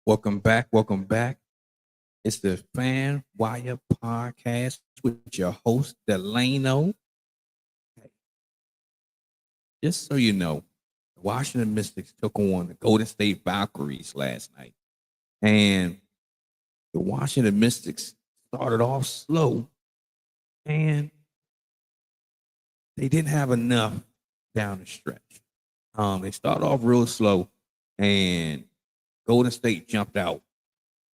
Welcome back. Welcome back. It's the Fan Wire Podcast with your host, Delano. Just so you know, the Washington Mystics took on the Golden State Valkyries last night. And the Washington Mystics started off slow and they didn't have enough down the stretch. They started off real slow and Golden State jumped out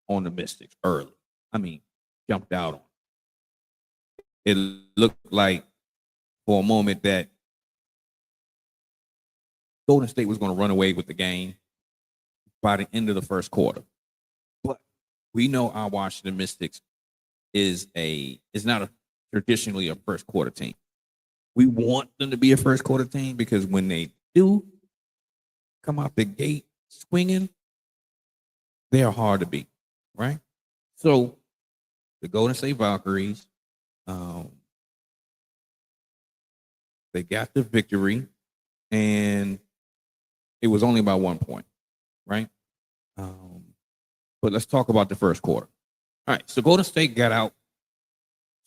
on the Mystics early. Jumped out on. It looked like for a moment that Golden State was going to run away with the game by the end of the first quarter. But we know our Washington Mystics is not traditionally a first quarter team. We want them to be a first quarter team because when they do come out the gate swinging, they are hard to beat, right? So the Golden State Valkyries, they got the victory, and it was only by 1 point, right? But let's talk about the first quarter. All right, so Golden State got out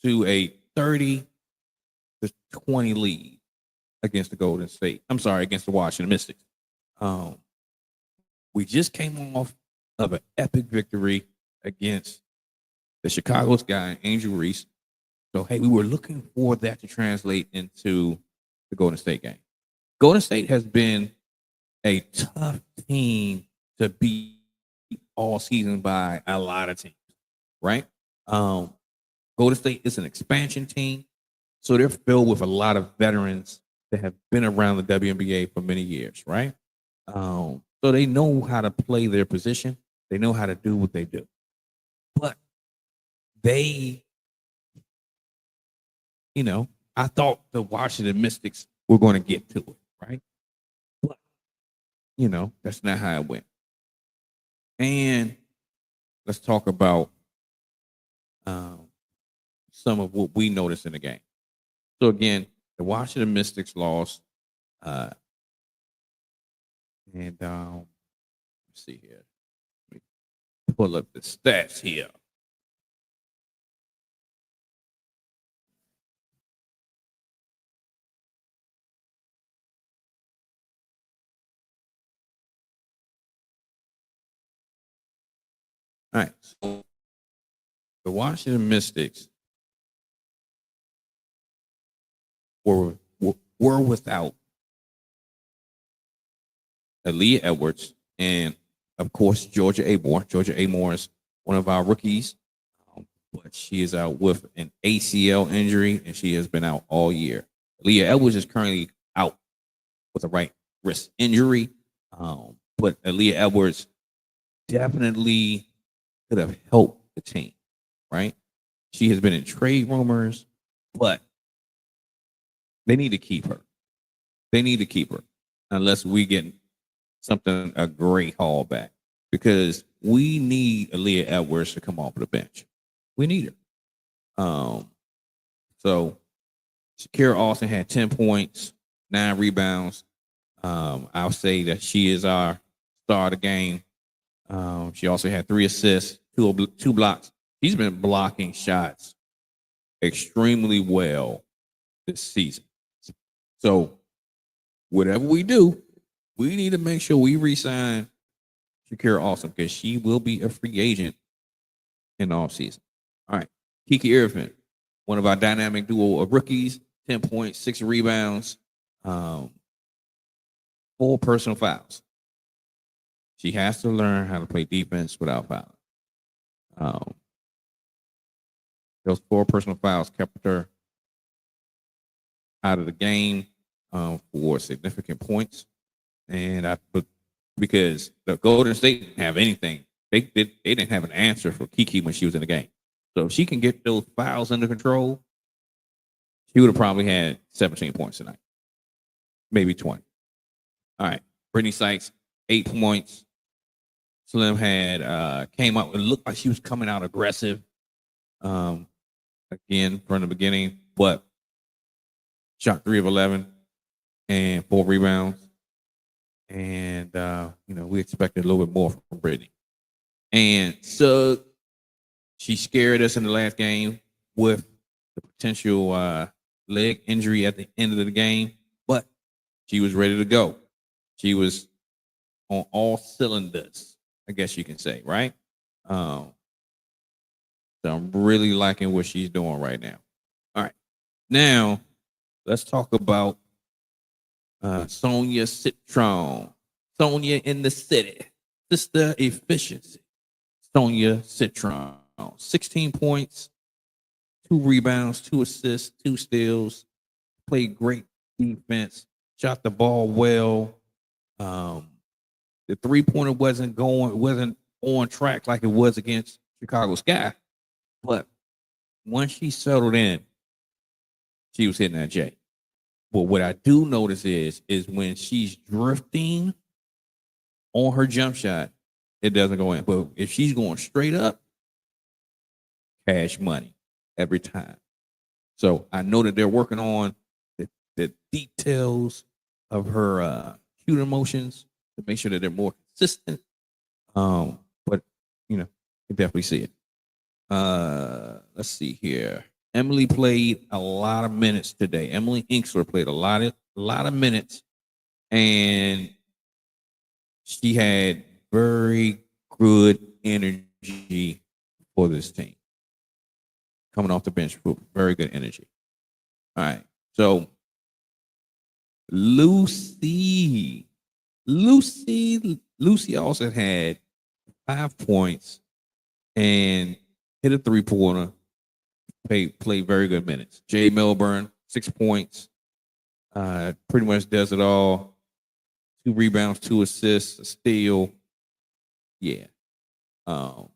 to a 30-20 lead against against the Washington Mystics. We just came off of an epic victory against the Chicago Sky, Angel Reese. So, hey, we were looking for that to translate into the Golden State game. Golden State has been a tough team to beat all season by a lot of teams, right? Golden State is an expansion team, so they're filled with a lot of veterans that have been around the WNBA for many years, right? So they know how to play their position. They know how to do what they do. But they, I thought the Washington Mystics were going to get to it, right? But, that's not how it went. And let's talk about some of what we noticed in the game. So again, the Washington Mystics lost. And let's see here. Let me pull up the stats here. All right. So the Washington Mystics were without Aaliyah Edwards and, of course, Georgia Amore. Georgia Amore is one of our rookies, but she is out with an ACL injury, and she has been out all year. Aaliyah Edwards is currently out with a right wrist injury, but Aaliyah Edwards definitely could have helped the team, right? She has been in trade rumors, but they need to keep her. They need to keep her unless we get a great haul back, because we need Aaliyah Edwards to come off the bench. We need her. So Shakira Austin had 10 points, 9 rebounds. I'll say that she is our star of the game. She also had 3 assists, 2 blocks. She's been blocking shots extremely well this season. So whatever we do, we need to make sure we re-sign Shakira Austin, because she will be a free agent in the offseason. All right. Kiki Iriafen, one of our dynamic duo of rookies, 10 points, 6 rebounds, 4 personal fouls. She has to learn how to play defense without fouling. Those 4 personal fouls kept her out of the game for significant points. And because the Golden State didn't have anything, they didn't have an answer for Kiki when she was in the game. So if she can get those fouls under control, she would have probably had 17 points tonight, maybe 20. All right, Brittany Sykes, 8 points. Slim had came out. It looked like she was coming out aggressive, again from the beginning, but shot 3 of 11 and 4 rebounds. And we expected a little bit more from Brittany. And so she scared us in the last game with the potential leg injury at the end of the game, but she was ready to go. She was on all cylinders, I guess you can say, right? Um, so I'm really liking what she's doing right now. All right. Now, let's talk about Sonia Citron. Sonia in the city. Sister Efficiency. Sonia Citron. 16 points, 2 rebounds, 2 assists, 2 steals. Played great defense. Shot the ball well. The 3-pointer wasn't on track like it was against Chicago Sky. But once she settled in, she was hitting that J. But what I do notice is when she's drifting on her jump shot, it doesn't go in. But if she's going straight up, cash money every time. So I know that they're working on the details of her shooting motions to make sure that they're more consistent. But you know, you definitely see it. Let's see here. Emily played a lot of minutes today. Emily Inksler played a lot of minutes, and she had very good energy for this team. Coming off the bench, very good energy. All right, so Lucy also had 5 points and hit a 3-pointer. Played very good minutes. Jay Melbourne, 6 points. Pretty much does it all. 2 rebounds, 2 assists, a steal. Yeah. So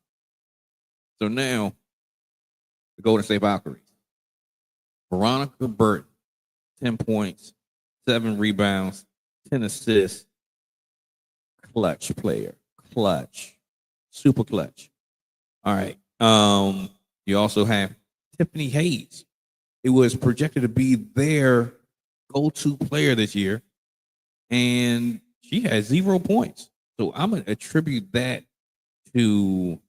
now the Golden State Valkyries. Veronica Burton, 10 points, 7 rebounds, 10 assists. Clutch player. Clutch. Super clutch. All right. You also have Tiffany Hayes. It was projected to be their go-to player this year, and she has 0 points. So I'm gonna attribute that to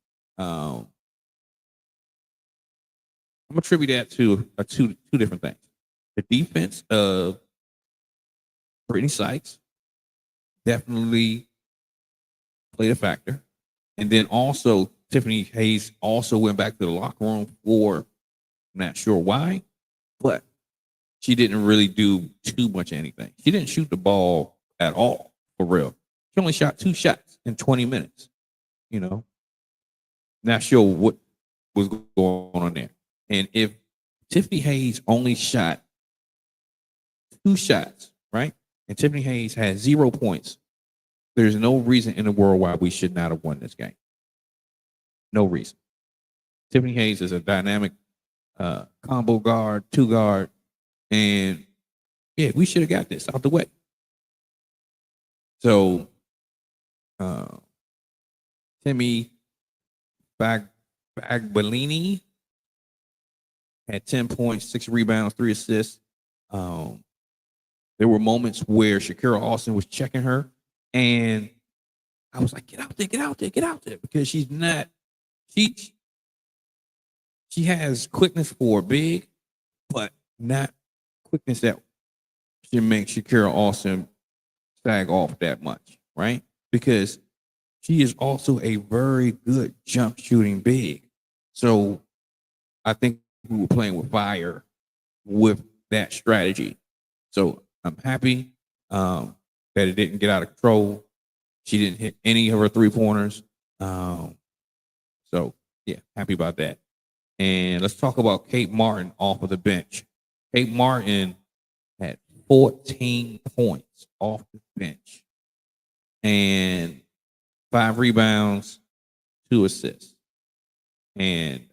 two different things. The defense of Brittany Sykes definitely played a factor, and then also Tiffany Hayes also went back to the locker room for, not sure why, but she didn't really do too much anything. She didn't shoot the ball at all, for real. She only shot 2 shots in 20 minutes. You know, not sure what was going on there. And if Tiffany Hayes only shot 2 shots, right? And Tiffany Hayes has 0 points, there's no reason in the world why we should not have won this game. No reason. Tiffany Hayes is a dynamic combo guard, 2 guard, and yeah, we should have got this out the way. So, Timmy Bagbalini had 10 points, 6 rebounds, 3 assists. There were moments where Shakira Austin was checking her, and I was like, get out there, get out there, get out there, because she's not, she has quickness for big, but not quickness that should make Shakira Austin sag off that much, right? Because she is also a very good jump shooting big. So I think we were playing with fire with that strategy. So I'm happy that it didn't get out of control. She didn't hit any of her 3-pointers. So yeah, happy about that. And let's talk about Kate Martin off of the bench. Kate Martin had 14 points off the bench and 5 rebounds, 2 assists. And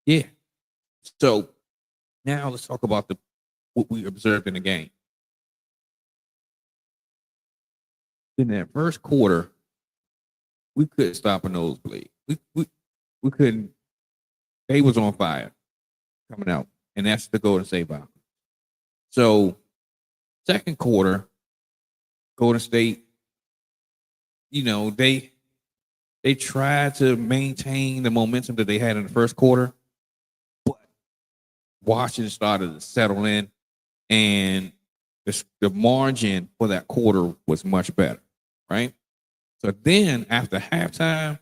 yeah. So now let's talk about what we observed in the game. In that first quarter, we couldn't stop a nosebleed. We couldn't. They was on fire coming out, and that's the Golden State Valkyries. So second quarter, Golden State, they They tried to maintain the momentum that they had in the first quarter, but Washington started to settle in, and the margin for that quarter was much better, right? So then after halftime,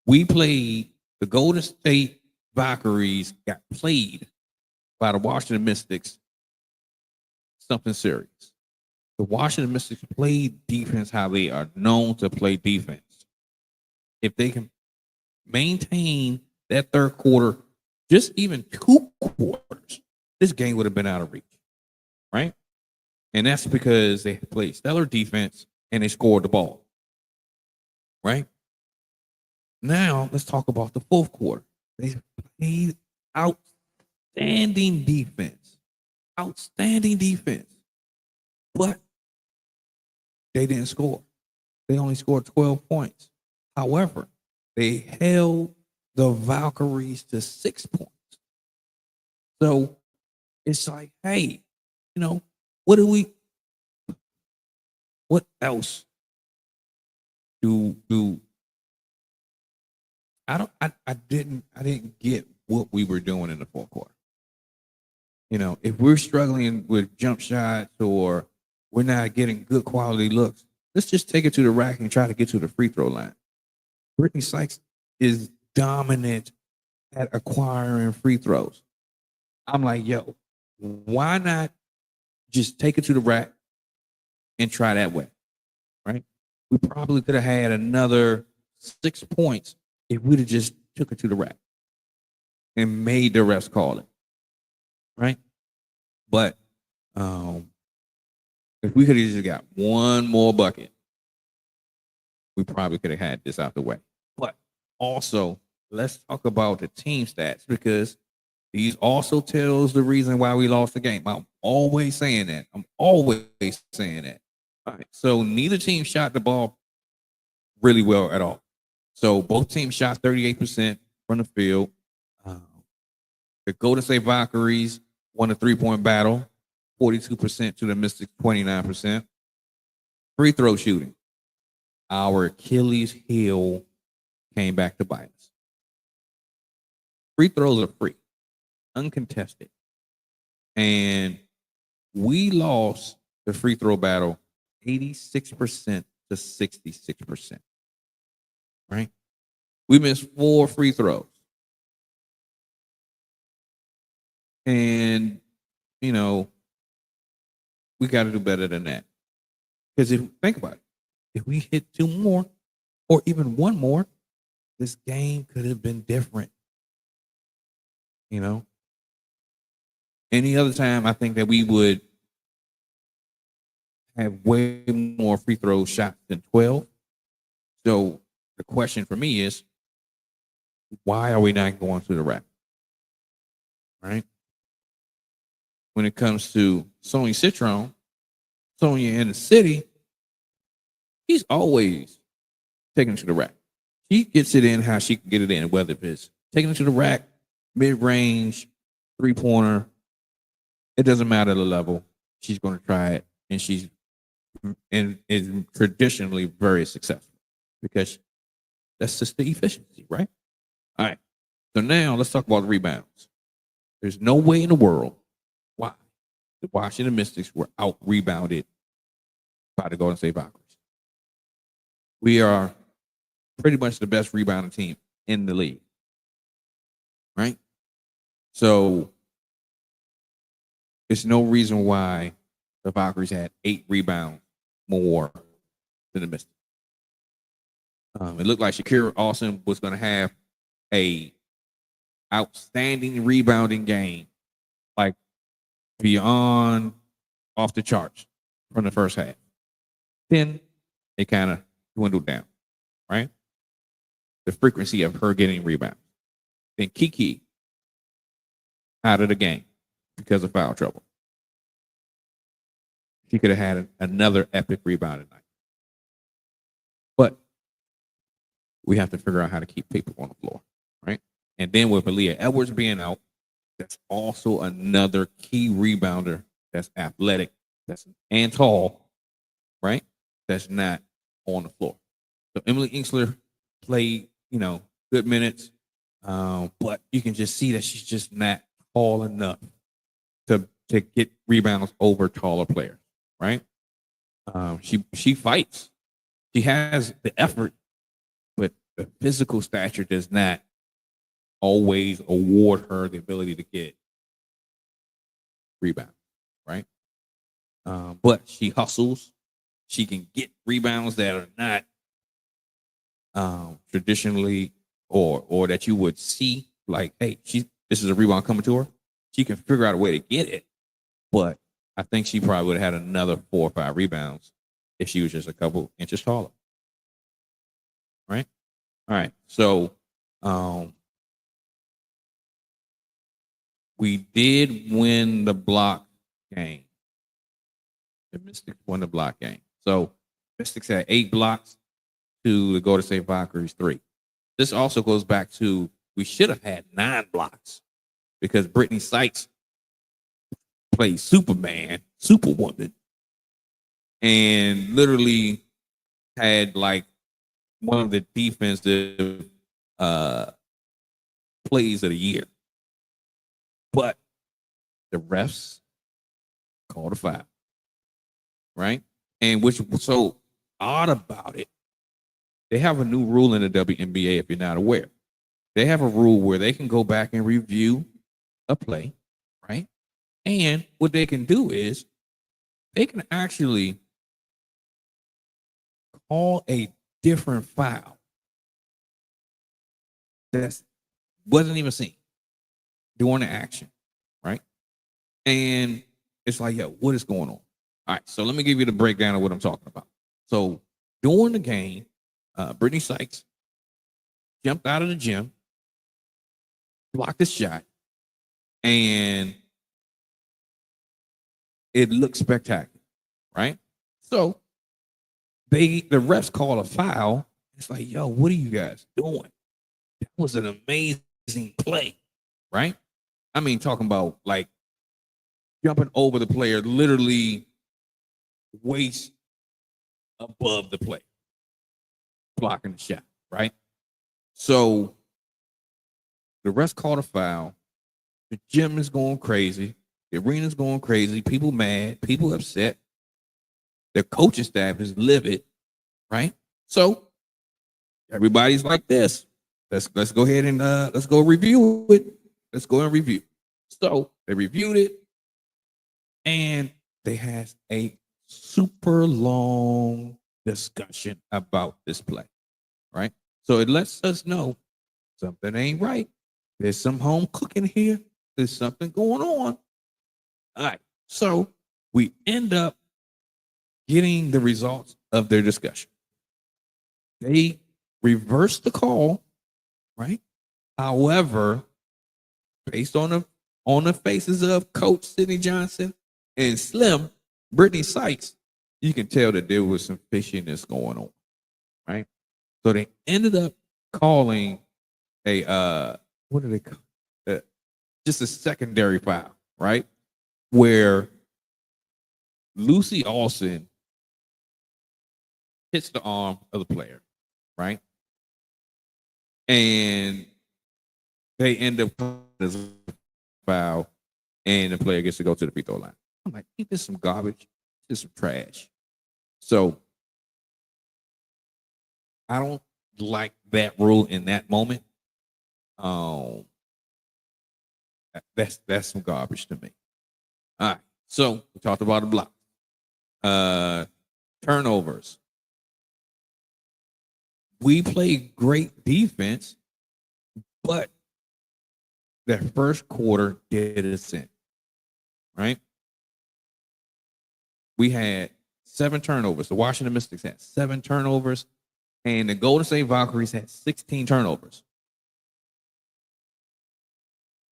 we played the Golden State Valkyries, got played by the Washington Mystics, something serious. The Washington Mystics played defense how they are known to play defense. If they can maintain that third quarter, just even 2 quarters, this game would have been out of reach, right? And that's because they played stellar defense and they scored the ball, right? Now let's talk about the fourth quarter. They played outstanding defense, but they didn't score. They only scored 12 points. However, they held the Valkyries to 6 points. So it's like, hey, what else do I didn't get what we were doing in the fourth quarter. If we're struggling with jump shots or we're not getting good quality looks, let's just take it to the rack and try to get to the free throw line. Brittany Sykes is dominant at acquiring free throws. I'm like, yo, why not just take it to the rack and try that way, right? We probably could have had another 6 points if we'd have just took it to the rack and made the refs call it, right? But if we could have just got one more bucket, we probably could have had this out the way. But also, let's talk about the team stats, because these also tells the reason why we lost the game. I'm always saying that. All right. So neither team shot the ball really well at all. So both teams shot 38% from the field. The Golden State Valkyries won a 3-point battle, 42% to the Mystics, 29%. Free throw shooting. Our Achilles heel came back to bite us. Free throws are free, uncontested. And we lost the free throw battle 86% to 66%. Right? We missed 4 free throws. And, we got to do better than that. Because if think about it, if we hit 2 more or even 1 more, this game could have been different. Any other time, I think that we would have way more free throw shots than 12. So the question for me is, why are we not going to the rack? Right? When it comes to Sonia Citron, Sonia in the city, she's always taking it to the rack. She gets it in how she can get it in, whether it's taking it to the rack, mid-range, 3-pointer. It doesn't matter the level. She's going to try it, and she's is traditionally very successful because that's just the efficiency, right? All right. So now let's talk about the rebounds. There's no way in the world why the Washington Mystics were out rebounded by the Golden State Valkyries. We are pretty much the best rebounding team in the league, right? So there's no reason why the Valkyries had 8 rebounds more than the Mystics. It looked like Shakira Austin was going to have a outstanding rebounding game, like beyond off the charts from the first half. Then it kind of dwindled down, right? The frequency of her getting rebounds. Then Kiki out of the game because of foul trouble. She could have had another epic rebound tonight. But we have to figure out how to keep people on the floor, right? And then with Aaliyah Edwards being out, that's also another key rebounder that's athletic, and tall, right? That's not on the floor. So Emily Inkster played, good minutes. But you can just see that she's just not tall enough to get rebounds over taller players, right? She fights. She has the effort, but the physical stature does not always award her the ability to get rebounds, right? But she hustles. She can get rebounds that are not traditionally or that you would see like, hey, this is a rebound coming to her. She can figure out a way to get it, but I think she probably would have had another 4 or 5 rebounds if she was just a couple inches taller. Right? All right. So we did win the block game. The Mystics won the block game. So Mystics had 8 blocks to the Golden State Valkyries 3. This also goes back to we should have had 9 blocks because Brittany Sykes played Superwoman, and literally had like one of the defensive plays of the year. But the refs called a foul, right? And which was so odd about it, they have a new rule in the WNBA, if you're not aware. They have a rule where they can go back and review a play, right? And what they can do is they can actually call a different foul that wasn't even seen during the action, right? And it's like, yo, what is going on? All right, so let me give you the breakdown of what I'm talking about. So during the game, Brittany Sykes jumped out of the gym, blocked a shot, and it looked spectacular, right? So the refs call a foul. It's like, yo, what are you guys doing? That was an amazing play, right? I mean, talking about like jumping over the player, literally waist above the player, blocking the shot, right? So the refs called a foul. The gym is going crazy. The arena's going crazy. People mad. People upset. The coaching staff is livid, right? So everybody's like this. Let's go ahead and let's go review it. Let's go and review. So they reviewed it, and they had a super long discussion about this play, right? So it lets us know something ain't right. There's some home cooking here. There's something going on. All right. So we end up getting the results of their discussion. They reversed the call, right? However, based on the faces of Coach Sidney Johnson and Slim, Brittany Sykes, you can tell that there was some fishiness going on, right? So they ended up calling a what do they call just a secondary foul, right? Where Lucy Alston hits the arm of the player, right? And they end up calling this foul, and the player gets to go to the free throw line. I'm like, ain't this some garbage? This is some trash. So I don't like that rule in that moment. That's some garbage to me. All right. So we talked about the block. Turnovers. We played great defense, but that first quarter did us in. Right? We had 7 turnovers. The Washington Mystics had 7 turnovers, and the Golden State Valkyries had 16 turnovers.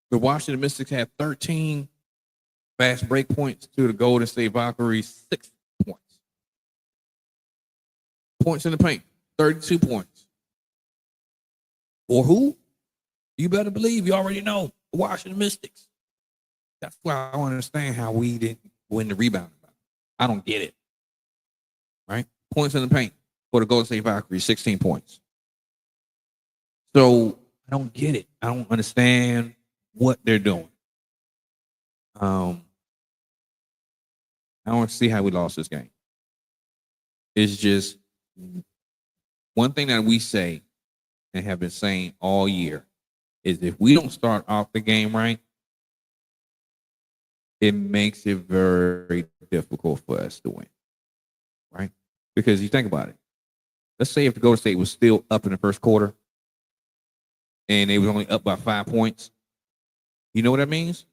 The Washington Mystics had 13 fast break points to the Golden State Valkyries 6 points. Points in the paint, 32 points. Or who? You better believe you already know the Washington Mystics. That's why I don't understand how we didn't win the rebound. I don't get it. Right? Points in the paint for the Golden State Valkyries, 16 points. So I don't get it. I don't understand what they're doing. I don't see how we lost this game. It's just one thing that we say and have been saying all year is if we don't start off the game right, it makes it very difficult for us to win, right? Because you think about it. Let's say if the Golden State was still up in the first quarter and they was only up by 5 points, you know what that means?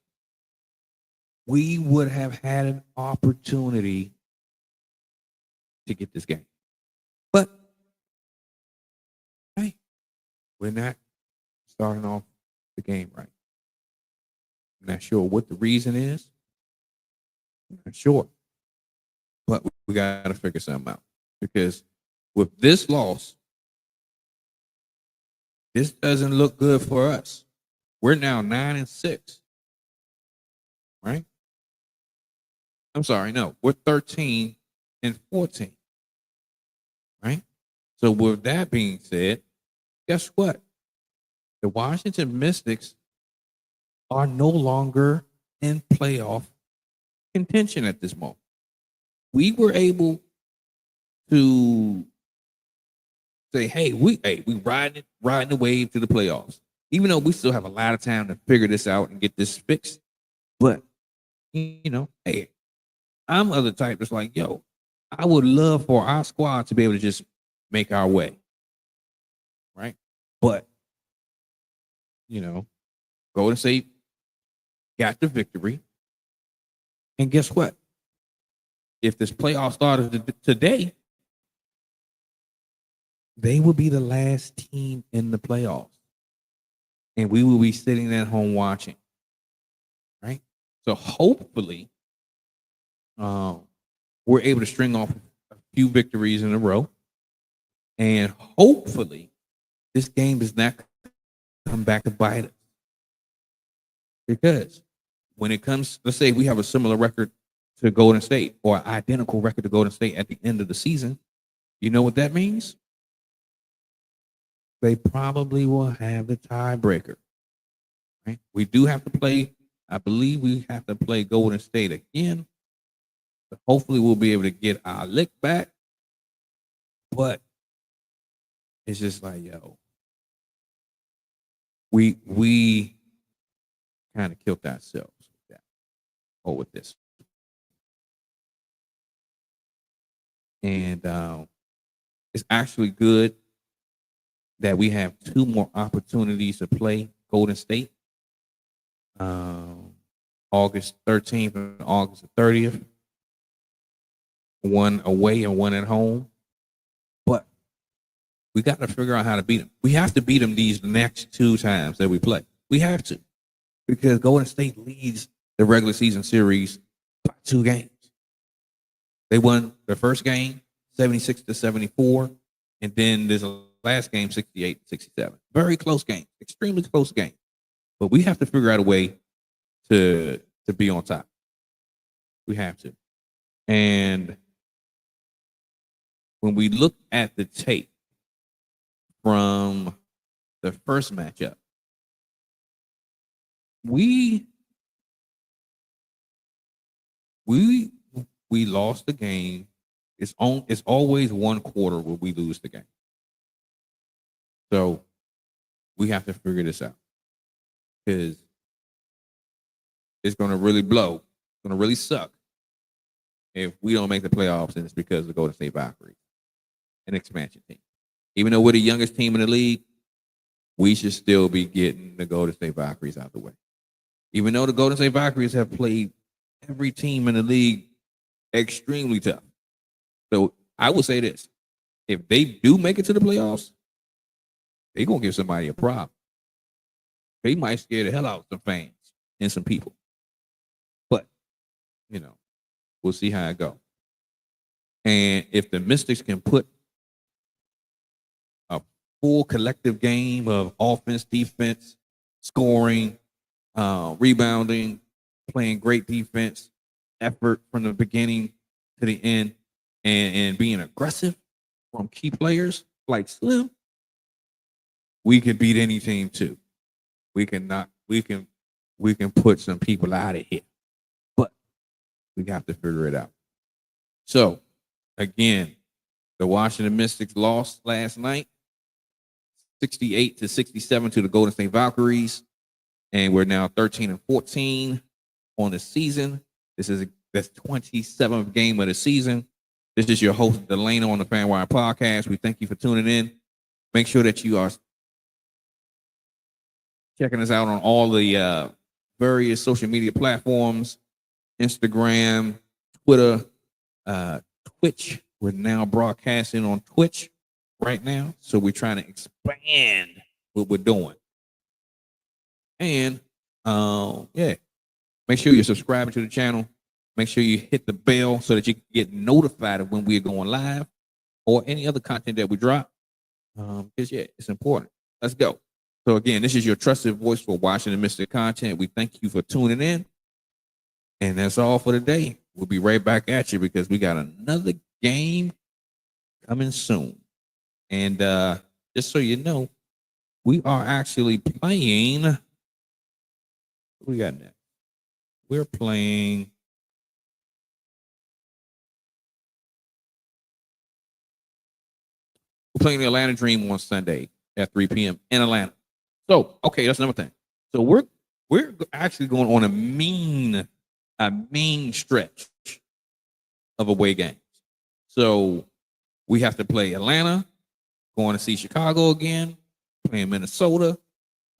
We would have had an opportunity to get this game. But hey, we're not starting off the game right. I'm not sure what the reason is. I'm not sure. But we got to figure something out. Because with this loss, this doesn't look good for us. We're now 9-6. Right? I'm sorry, no. We're 13-14. Right? So with that being said, guess what? The Washington Mystics are no longer in playoff contention at this moment. We were able to say, hey, we riding the wave to the playoffs. Even though we still have a lot of time to figure this out and get this fixed. But, hey, I'm of the type that's like, yo, I would love for our squad to be able to just make our way. Right? But, Golden State got the victory. And guess what? If this playoff started today, they will be the last team in the playoffs. And we will be sitting at home watching. Right? So hopefully, we're able to string off a few victories in a row. And hopefully, this game does not come back to bite us. Because when it comes, let's say we have a similar record to Golden State or an identical record to Golden State at the end of the season, you know what that means? They probably will have the tiebreaker. Right? We do have to play, I believe we have to play Golden State again. So hopefully we'll be able to get our lick back. But it's just like, yo, we kind of killed ourselves with that or with this. And it's actually good that we have 2 more opportunities to play Golden State. August 13th and August 30th. One away and one at home. But we got to figure out how to beat them. We have to beat them these next 2 times that we play. We have to. Because Golden State leads the regular season series by 2 games. They won the first game 76-74, and then there's a last game 68-67. Very close game, extremely close game. But we have to figure out a way to be on top. We have to. And when we look at the tape from the first matchup, we lost the game. It's always one quarter where we lose the game. So we have to figure this out because it's going to really blow. It's going to really suck if we don't make the playoffs, and it's because of the Golden State Valkyries, an expansion team. Even though we're the youngest team in the league, we should still be getting the Golden State Valkyries out the way. Even though the Golden State Valkyries have played every team in the league extremely tough. So I would say this. If they do make it to the playoffs, they're going to give somebody a problem. They might scare the hell out of some fans and some people. But, we'll see how it goes. And if the Mystics can put a full collective game of offense, defense, scoring, rebounding, playing great defense, effort from the beginning to the end, and being aggressive from key players like Slim, we can beat any team too. We can put some people out of here, but we have to figure it out. So again, the Washington Mystics lost last night, 68-67 to the Golden State Valkyries, and we're now 13-14 on the season. This is the 27th game of the season. This is your host, Delano, on the Fanwire Podcast. We thank you for tuning in. Make sure that you are checking us out on all the various social media platforms, Instagram, Twitter, Twitch. We're now broadcasting on Twitch right now, so we're trying to expand what we're doing. And yeah, make sure you're subscribing to the channel. Make sure you hit the bell so that you can get notified of when we're going live or any other content that we drop. Because yeah, it's important. Let's go. So again, this is your trusted voice for Washington Mystics content. We thank you for tuning in. And that's all for today. We'll be right back at you because we got another game coming soon. And just so you know, we are actually playing. What we got next? We're playing. We're playing the Atlanta Dream on Sunday at 3 p.m. in Atlanta. So, okay, that's another thing. So we're actually going on a mean stretch of away games. So we have to play Atlanta, going to see Chicago again, playing Minnesota,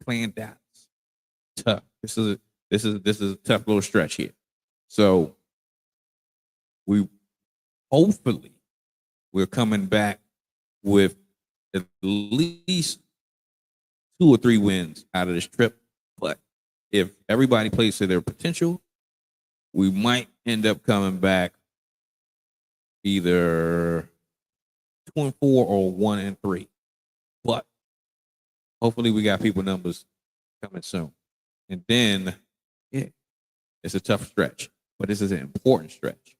playing Dallas. Tough. This is a tough little stretch here. So we're coming back with at least 2 or 3 wins out of this trip. But if everybody plays to their potential, we might end up coming back either 2-4 or 1-3. But hopefully we got people numbers coming soon. And then, yeah, it's a tough stretch, but this is an important stretch.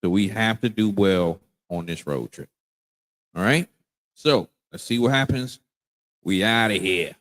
So we have to do well on this road trip. All right? So let's see what happens. We out of here.